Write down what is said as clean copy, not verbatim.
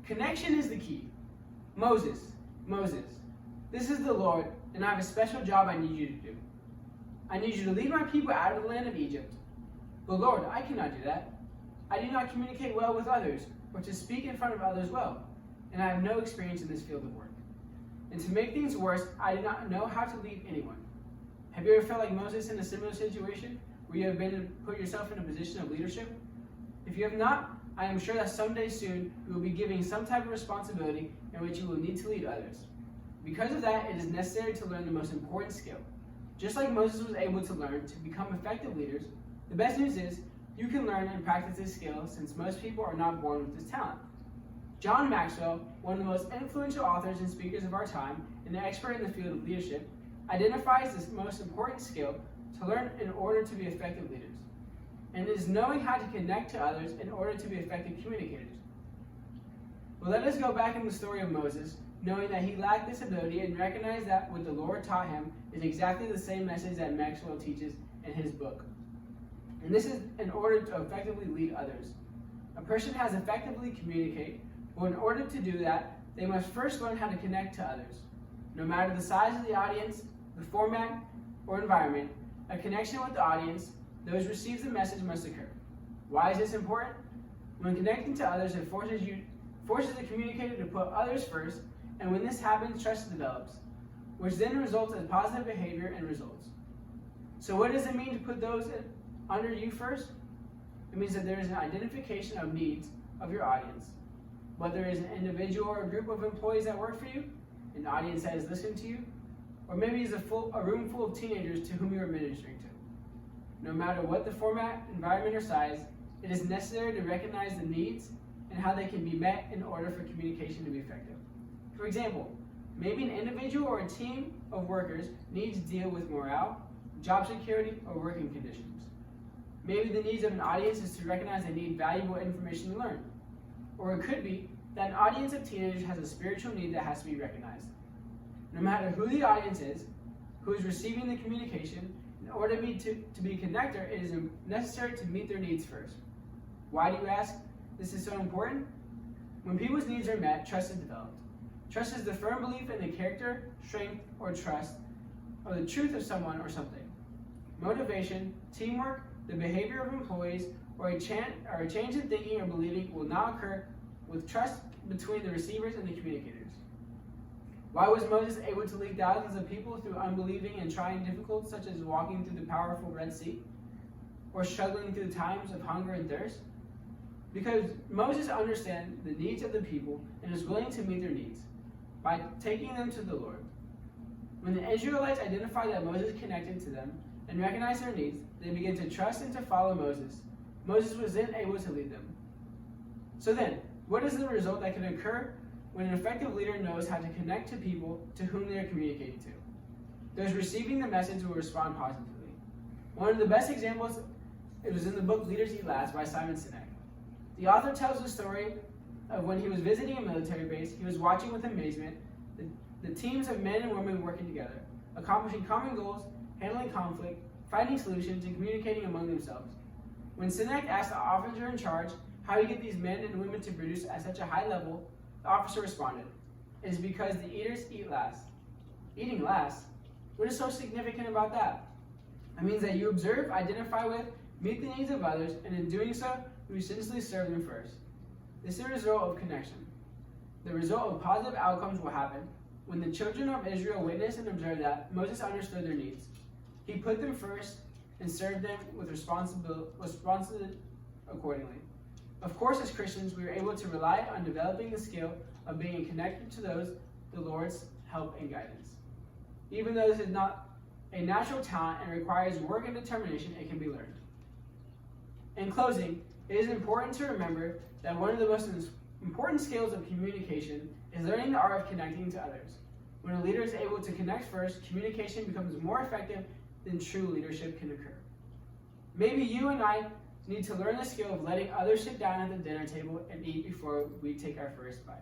Connection is the key. Moses, this is the Lord, and I have a special job I need you to do. I need you to lead my people out of the land of Egypt. But Lord, I cannot do that. I do not communicate well with others, or to speak in front of others well, and I have no experience in this field of work. And to make things worse, I do not know how to lead anyone. Have you ever felt like Moses in a similar situation, where you have put yourself in a position of leadership? If you have not, I am sure that someday soon you will be given some type of responsibility in which you will need to lead others. Because of that, it is necessary to learn the most important skill. Just like Moses was able to learn to become effective leaders, the best news is you can learn and practice this skill since most people are not born with this talent. John Maxwell, one of the most influential authors and speakers of our time and an expert in the field of leadership, identifies this most important skill to learn in order to be effective leaders. And it is knowing how to connect to others in order to be effective communicators. Well, let us go back in the story of Moses, knowing that he lacked this ability and recognize that what the Lord taught him is exactly the same message that Maxwell teaches in his book. And this is in order to effectively lead others. A person has effectively communicate, but in order to do that, they must first learn how to connect to others. No matter the size of the audience, the format, or environment, a connection with the audience, those who receive the message must occur. Why is this important? When connecting to others, it forces the communicator to put others first, and when this happens, trust develops, which then results in positive behavior and results. So what does it mean to put those under you first? It means that there is an identification of needs of your audience. Whether it is an individual or a group of employees that work for you, an audience that is listening to you, or maybe it's a room full of teenagers to whom you are ministering to. No matter what the format, environment, or size, it is necessary to recognize the needs and how they can be met in order for communication to be effective. For example, maybe an individual or a team of workers needs to deal with morale, job security, or working conditions. Maybe the needs of an audience is to recognize they need valuable information to learn. Or it could be that an audience of teenagers has a spiritual need that has to be recognized. No matter who the audience is, who is receiving the communication, in order to be a connector, it is necessary to meet their needs first. Why do you ask? This is so important. When people's needs are met, trust is developed. Trust is the firm belief in the character, strength, or trust, or the truth of someone or something. Motivation, teamwork, the behavior of employees, or a change in thinking or believing will not occur with trust between the receivers and the communicators. Why was Moses able to lead thousands of people through unbelieving and trying difficulties such as walking through the powerful Red Sea, or struggling through times of hunger and thirst? Because Moses understands the needs of the people and is willing to meet their needs by taking them to the Lord. When the Israelites identified that Moses connected to them and recognized their needs, they began to trust and to follow Moses. Moses was then able to lead them. So then, what is the result that can occur when an effective leader knows how to connect to people to whom they are communicating to? Those receiving the message will respond positively. One of the best examples, it was in the book Leaders Eat Last by Simon Sinek. The author tells the story of when he was visiting a military base, he was watching with amazement the teams of men and women working together, accomplishing common goals, handling conflict, finding solutions, and communicating among themselves. When Sinek asked the officer in charge how he get these men and women to produce at such a high level, the officer responded, "It is because the eaters eat last." Eating last? What is so significant about that? It means that you observe, identify with, meet the needs of others, and in doing so, you essentially serve them first. This is the result of connection. The result of positive outcomes will happen when the children of Israel witnessed and observed that Moses understood their needs. He put them first and served them with responsibility accordingly. Of course, as Christians, we are able to rely on developing the skill of being connected to those the Lord's help and guidance. Even though this is not a natural talent and requires work and determination, it can be learned. In closing, it is important to remember that one of the most important skills of communication is learning the art of connecting to others. When a leader is able to connect first, communication becomes more effective than true leadership can occur. Maybe you and I need to learn the skill of letting others sit down at the dinner table and eat before we take our first bite.